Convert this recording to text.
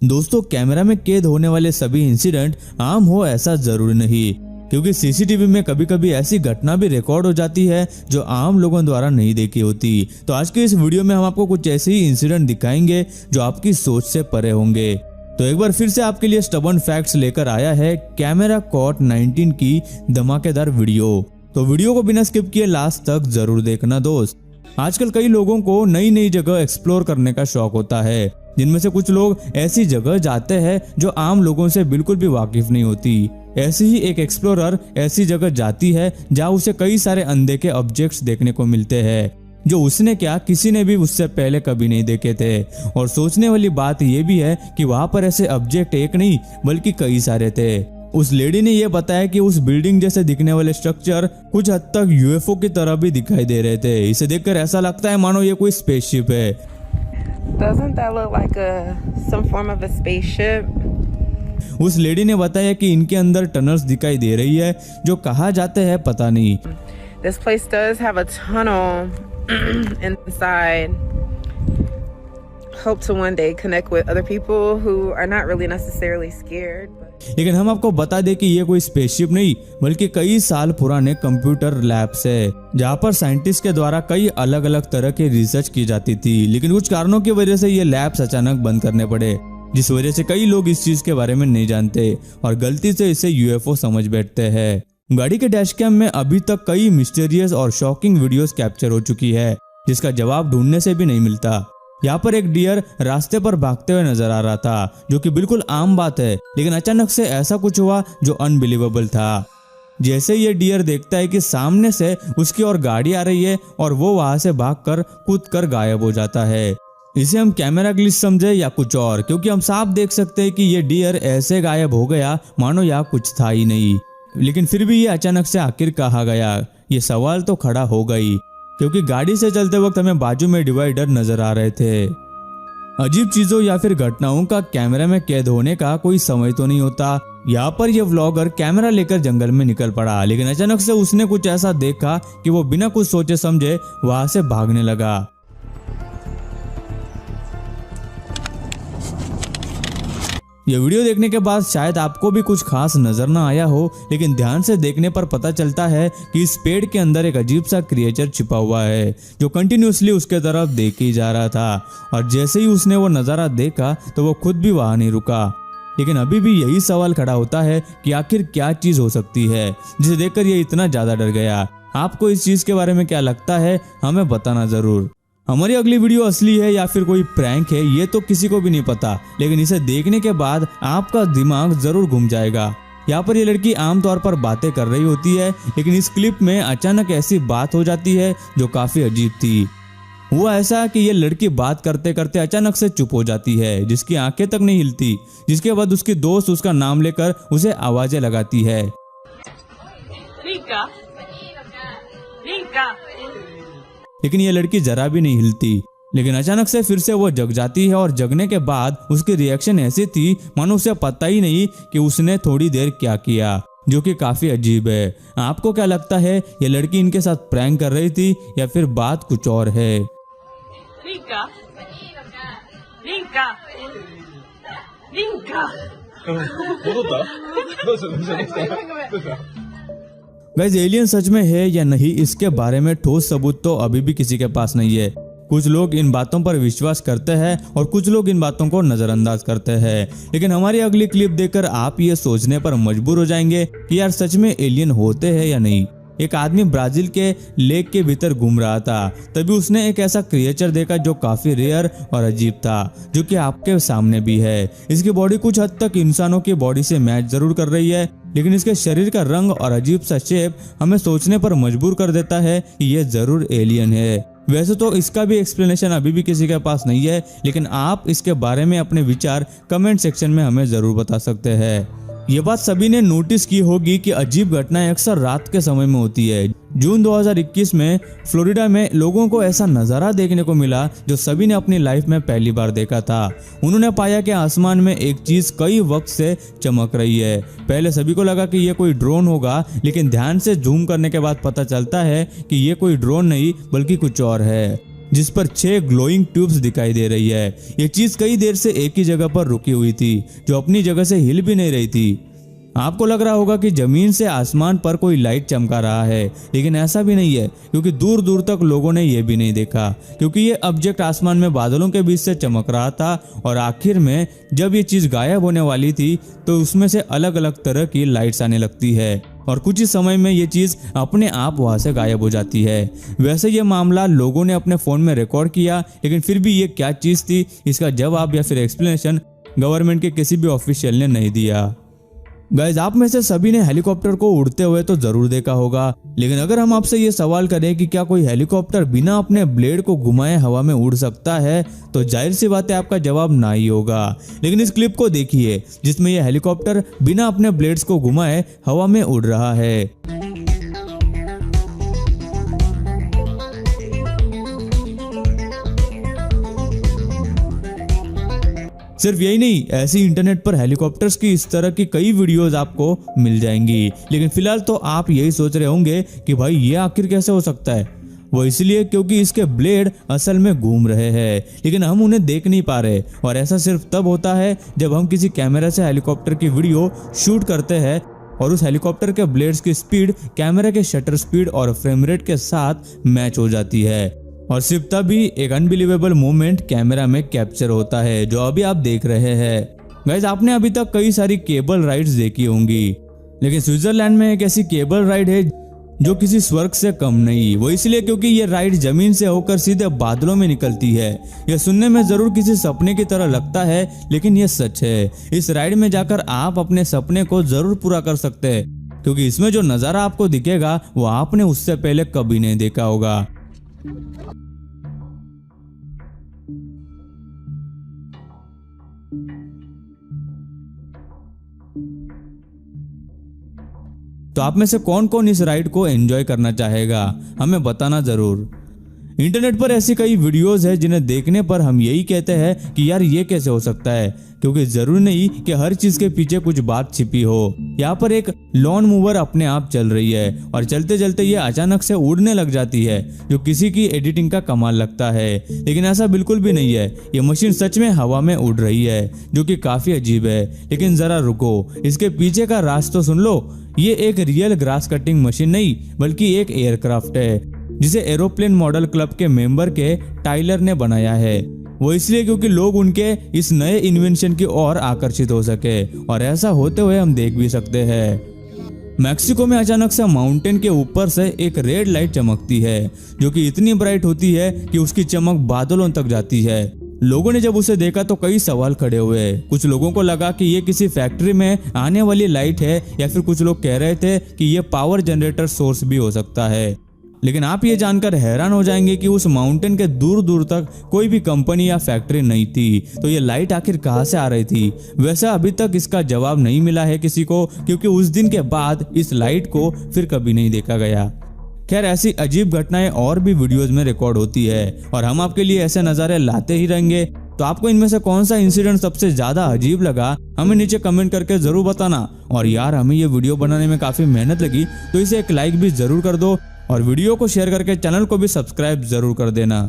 दोस्तों, कैमरा में कैद होने वाले सभी इंसिडेंट आम हो ऐसा जरूरी नहीं, क्योंकि सीसीटीवी में कभी कभी ऐसी घटना भी रिकॉर्ड हो जाती है जो आम लोगों द्वारा नहीं देखी होती। तो आज के इस वीडियो में हम आपको कुछ ऐसे ही इंसिडेंट दिखाएंगे जो आपकी सोच से परे होंगे। तो एक बार फिर से आपके लिए स्टबर्न फैक्ट्स लेकर आया है कैमरा कॉट 19 की धमाकेदार वीडियो। तो वीडियो को बिना स्किप किए लास्ट तक जरूर देखना दोस्त। आजकल कई लोगों को नई नई जगह एक्सप्लोर करने का शौक होता है, जिनमें से कुछ लोग ऐसी जगह जाते हैं जो आम लोगों से बिल्कुल भी वाकिफ नहीं होती। ऐसी ही एक एक्सप्लोरर ऐसी जगह जाती है जहां उसे कई सारे अनदेखे ऑब्जेक्ट्स देखने को मिलते हैं, जो उसने क्या किसी ने भी उससे पहले कभी नहीं देखे थे। और सोचने वाली बात यह भी है कि वहां पर ऐसे ऑब्जेक्ट एक नहीं बल्कि कई सारे थे। उस लेडी ने यह बताया कि उस बिल्डिंग जैसे दिखने वाले स्ट्रक्चर कुछ हद तक यूएफओ की तरह भी दिखाई दे रहे थे। इसे देखकर ऐसा लगता है मानो ये कोई स्पेसशिप है। Doesn't that look like some form of a spaceship? उस लेडी ने बताया कि इनके अंदर टनल्स दिखाई दे रही है जो कहाँ जाते हैं पता नहीं। This place does have a tunnel inside. Hope to one day connect with other people who are not really necessarily scared. लेकिन हम आपको बता दें कि ये कोई स्पेसशिप नहीं बल्कि कई साल पुराने कंप्यूटर लैब्स है, जहाँ पर साइंटिस्ट के द्वारा कई अलग अलग तरह की रिसर्च की जाती थी। लेकिन कुछ कारणों की वजह से ये लैब्स अचानक बंद करने पड़े, जिस वजह से कई लोग इस चीज के बारे में नहीं जानते और गलती से इसे यूएफओ समझ बैठते हैं। गाड़ी के डैश कैम में अभी तक कई मिस्टीरियस और शॉकिंग वीडियोस कैप्चर हो चुकी है, जिसका जवाब ढूंढने से भी नहीं मिलता। यहाँ पर एक डियर रास्ते पर भागते हुए नजर आ रहा था, जो कि बिल्कुल आम बात है, लेकिन अचानक से ऐसा कुछ हुआ जो अनबिलीवेबल था। जैसे ये डियर देखता है कि सामने से उसकी ओर गाड़ी आ रही है और वो वहां से भागकर कूदकर गायब हो जाता है। इसे हम कैमरा ग्लिच समझे या कुछ और, क्योंकि हम साफ देख सकते हैं कि ये डियर ऐसे गायब हो गया मानो यहाँ कुछ था ही नहीं। लेकिन फिर भी ये अचानक से आखिर कहाँ गया, ये सवाल तो खड़ा हो गई, क्योंकि गाड़ी से चलते वक्त हमें बाजू में डिवाइडर नजर आ रहे थे। अजीब चीजों या फिर घटनाओं का कैमरा में कैद होने का कोई समय तो नहीं होता। यहाँ पर यह व्लॉगर कैमरा लेकर जंगल में निकल पड़ा, लेकिन अचानक से उसने कुछ ऐसा देखा कि वो बिना कुछ सोचे समझे वहां से भागने लगा। ये वीडियो देखने के बाद शायद आपको भी कुछ खास नजर ना आया हो, लेकिन ध्यान से देखने पर पता चलता है कि इस पेड़ के अंदर एक अजीब सा क्रिएचर छिपा हुआ है, जो कंटिन्यूअसली उसके तरफ देख ही जा रहा था। और जैसे ही उसने वो नजारा देखा तो वो खुद भी वहां नहीं रुका। लेकिन अभी भी यही सवाल खड़ा होता है कि आखिर क्या चीज हो सकती है जिसे देखकर ये इतना ज्यादा डर गया। आपको इस चीज के बारे में क्या लगता है, हमें बताना जरूर। हमारी अगली वीडियो असली है या फिर कोई प्रैंक है ये तो किसी को भी नहीं पता, लेकिन इसे देखने के बाद आपका दिमाग जरूर घूम जाएगा। यहाँ पर ये लड़की आमतौर पर बातें कर रही होती है, लेकिन इस क्लिप में अचानक ऐसी बात हो जाती है जो काफी अजीब थी। हुआ ऐसा कि ये लड़की बात करते करते अचानक से चुप हो जाती है, जिसकी आंखें तक नहीं हिलती। जिसके बाद उसकी दोस्त उसका नाम लेकर उसे आवाजें लगाती है। लेकिन ये लड़की जरा भी नहीं हिलती। लेकिन अचानक से फिर से वो जग जाती है और जगने के बाद उसकी रिएक्शन ऐसी थी मानो उसे पता ही नहीं कि उसने थोड़ी देर क्या किया, जो कि काफी अजीब है। आपको क्या लगता है, ये लड़की इनके साथ प्रैंक कर रही थी या फिर बात कुछ और है? गाइस, एलियन सच में है या नहीं, इसके बारे में ठोस सबूत तो अभी भी किसी के पास नहीं है। कुछ लोग इन बातों पर विश्वास करते हैं और कुछ लोग इन बातों को नजरअंदाज करते हैं। लेकिन हमारी अगली क्लिप देखकर आप ये सोचने पर मजबूर हो जाएंगे कि यार सच में एलियन होते हैं या नहीं। एक आदमी ब्राजील के लेक के भीतर घूम रहा था, तभी उसने एक ऐसा क्रिएचर देखा जो काफी रेयर और अजीब था, जो कि आपके सामने भी है। इसकी बॉडी कुछ हद तक इंसानों की बॉडी से मैच जरूर कर रही है, लेकिन इसके शरीर का रंग और अजीब सा शेप हमें सोचने पर मजबूर कर देता है कि यह जरूर एलियन है। वैसे तो इसका भी एक्सप्लेनेशन अभी भी किसी के पास नहीं है, लेकिन आप इसके बारे में अपने विचार कमेंट सेक्शन में हमें जरूर बता सकते हैं। ये बात सभी ने नोटिस की होगी कि अजीब घटनाएं अक्सर रात के समय में होती है। जून 2021 में फ्लोरिडा में लोगों को ऐसा नज़ारा देखने को मिला जो सभी ने अपनी लाइफ में पहली बार देखा था। उन्होंने पाया कि आसमान में एक चीज कई वक्त से चमक रही है। पहले सभी को लगा कि ये कोई ड्रोन होगा, लेकिन ध्यान से जूम करने के बाद पता चलता है कि ये कोई ड्रोन नहीं बल्कि कुछ और है। जिस पर 6 ग्लोइंग ट्यूब्स दिखाई दे रही है। ये चीज कई देर से एक ही जगह पर रुकी हुई थी, जो अपनी जगह से हिल भी नहीं रही थी। आपको लग रहा होगा कि जमीन से आसमान पर कोई लाइट चमका रहा है, लेकिन ऐसा भी नहीं है, क्योंकि दूर दूर तक लोगों ने यह भी नहीं देखा, क्योंकि ये ऑब्जेक्ट आसमान में बादलों के बीच से चमक रहा था। और आखिर में जब ये चीज गायब होने वाली थी तो उसमें से अलग अलग तरह की लाइट्स आने लगती है और कुछ ही समय में ये चीज अपने आप वहां से गायब हो जाती है। वैसे ये मामला लोगों ने अपने फोन में रिकॉर्ड किया, लेकिन फिर भी ये क्या चीज थी, इसका जवाब या फिर एक्सप्लेनेशन गवर्नमेंट के किसी भी ऑफिशियल ने नहीं दिया। गाइज, आप में से सभी ने हेलीकॉप्टर को उड़ते हुए तो जरूर देखा होगा, लेकिन अगर हम आपसे ये सवाल करें कि क्या कोई हेलीकॉप्टर बिना अपने ब्लेड को घुमाए हवा में उड़ सकता है, तो जाहिर सी बात है आपका जवाब ना ही होगा। लेकिन इस क्लिप को देखिए जिसमें यह हेलीकॉप्टर बिना अपने ब्लेड्स को घुमाए हवा में उड़ रहा है। सिर्फ यही नहीं, ऐसी इंटरनेट पर हेलीकॉप्टर्स की इस तरह की कई वीडियोस आपको मिल जाएंगी। लेकिन फिलहाल तो आप यही सोच रहे होंगे कि भाई ये आखिर कैसे हो सकता है। वो इसलिए क्योंकि इसके ब्लेड असल में घूम रहे हैं, लेकिन हम उन्हें देख नहीं पा रहे। और ऐसा सिर्फ तब होता है जब हम किसी कैमरा से हेलीकॉप्टर की वीडियो शूट करते हैं और उस हेलीकॉप्टर के ब्लेड्स की स्पीड कैमरा के शटर स्पीड और फ्रेम रेट के साथ मैच हो जाती है। और सिर्फ तभी एक अनबिलीवेबल मोमेंट कैमरा में कैप्चर होता है, जो अभी आप देख रहे हैं। गाइस, आपने अभी तक कई सारी केबल राइड्स देखी होंगी, लेकिन स्विट्जरलैंड में एक ऐसी केबल राइड है जो किसी स्वर्ग से कम नहीं। वो इसलिए क्योंकि ये राइड जमीन से होकर सीधे बादलों में निकलती है। यह सुनने में जरूर किसी सपने की तरह लगता है, लेकिन यह सच है। इस राइड में जाकर आप अपने सपने को जरूर पूरा कर सकते हैं, क्योंकि इसमें जो नजारा आपको दिखेगा वो आपने उससे पहले कभी नहीं देखा होगा। तो आप में से कौन कौन इस राइड को एंजॉय करना चाहेगा, हमें बताना जरूर। इंटरनेट पर ऐसी कई वीडियोस है जिन्हें देखने पर हम यही कहते हैं कि यार ये कैसे हो सकता है, क्योंकि जरूरी नहीं कि हर चीज के पीछे कुछ बात छिपी हो। यहाँ पर एक लॉन मूवर अपने आप चल रही है और चलते चलते ये अचानक से उड़ने लग जाती है, जो किसी की एडिटिंग का कमाल लगता है। लेकिन ऐसा बिल्कुल भी नहीं है, ये मशीन सच में हवा में उड़ रही है, जो कि काफी अजीब है। लेकिन जरा रुको, इसके पीछे का राज तो सुन लो। ये एक रियल ग्रास कटिंग मशीन नहीं, बल्कि एक एयरक्राफ्ट है जिसे एरोप्लेन मॉडल क्लब के मेंबर के टाइलर ने बनाया है। वो इसलिए क्योंकि लोग उनके इस नए इन्वेंशन की ओर आकर्षित हो सके, और ऐसा होते हुए हम देख भी सकते हैं। मैक्सिको में अचानक से माउंटेन के ऊपर से एक रेड लाइट चमकती है, जो कि इतनी ब्राइट होती है कि उसकी चमक बादलों तक जाती है। लोगों ने जब उसे देखा तो कई सवाल खड़े हुए। कुछ लोगों को लगा कि ये किसी फैक्ट्री में आने वाली लाइट है, या फिर कुछ लोग कह रहे थे कि ये पावर जनरेटर सोर्स भी हो सकता है। लेकिन आप ये जानकर हैरान हो जाएंगे कि उस माउंटेन के दूर दूर तक कोई भी कंपनी या फैक्ट्री नहीं थी। तो ये लाइट आखिर कहां से आ रही थी? वैसे अभी तक इसका जवाब नहीं मिला है किसी को, क्योंकि उस दिन के बाद इस लाइट को फिर कभी नहीं देखा गया। खैर, ऐसी अजीब घटनाएं और भी वीडियोस में रिकॉर्ड होती है, और हम आपके लिए ऐसे नज़ारे लाते ही रहेंगे। तो आपको इनमें से कौन सा इंसिडेंट सबसे ज्यादा अजीब लगा, हमें नीचे कमेंट करके जरूर बताना। और यार, हमें ये वीडियो बनाने में काफी मेहनत लगी, तो इसे एक लाइक भी जरूर कर दो, और वीडियो को शेयर करके चैनल को भी सब्सक्राइब जरूर कर देना।